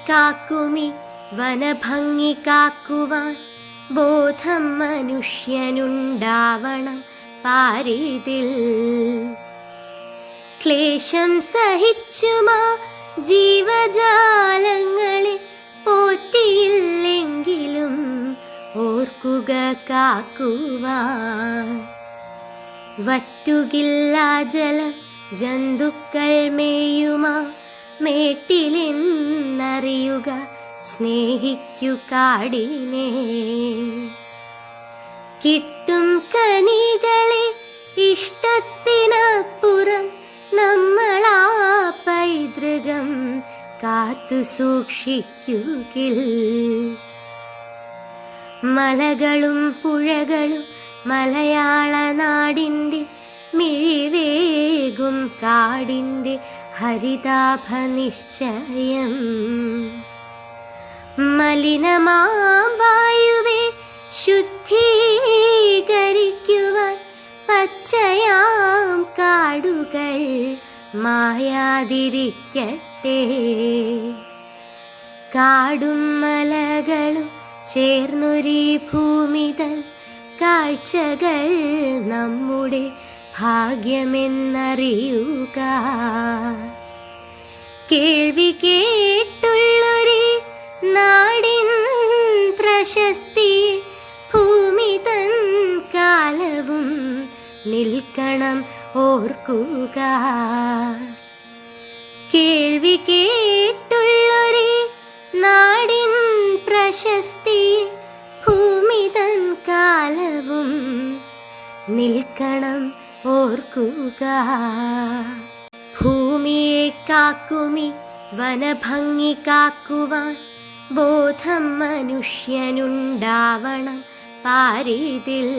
കാക്കുമി വനഭംഗി കാക്കുവാൻ ബോധം മനുഷ്യനുണ്ടാവണം പാരിതിൽ. ക്ലേശം സഹിച്ചുമാ ജീവജാലങ്ങളെ പോറ്റിയില്ലെങ്കിലും ഓർക്കുക കാക്കുവാൻ. വറ്റുകില്ല ജലം ജന്തുക്കൾ മേയുമാ മേട്ടിലെന്നറിയുക, സ്നേഹിക്കു കാടിനെ. കിട്ടും കനികളെ ഇഷ്ടത്തിനപ്പുറം നമ്മളാ പൈതൃകം കാത്തു സൂക്ഷിക്കുകിൽ. മലകളും പുഴകളും മലയാള നാടിൻ്റെ മിഴിവേകും കാടിൻ്റെ ഹരിതാഭ നിശ്ചയം. മലിനമാം വായുവെ ശുദ്ധീകരിക്കുവാൻ പച്ചയാം കാടുകൾ മായാതിരിക്കട്ടെ. കാടും മലകളും ചേർന്നൊരീ ഭൂമിതൻ കാഴ്ചകൾ നമ്മുടെ ഭാഗ്യമെന്നറിയുക. കേൾവി കേട്ടുള്ളൊരു നാടിൻ പ്രശസ്തി ഭൂമിതൻ കാലവും നിൽക്കണം ഓർക്കുക. കേൾവി കേട്ടുള്ളൊരു നാടിൻ പ്രശസ്തി ഭൂമിതൻ കാലവും നിൽക്കണം ഓർക്കുക. ഭൂമിയെ കാക്കുമി വനഭംഗി കാക്കുവാൻ ബോധം മനുഷ്യനുണ്ടാവണം പാരിതിൽ.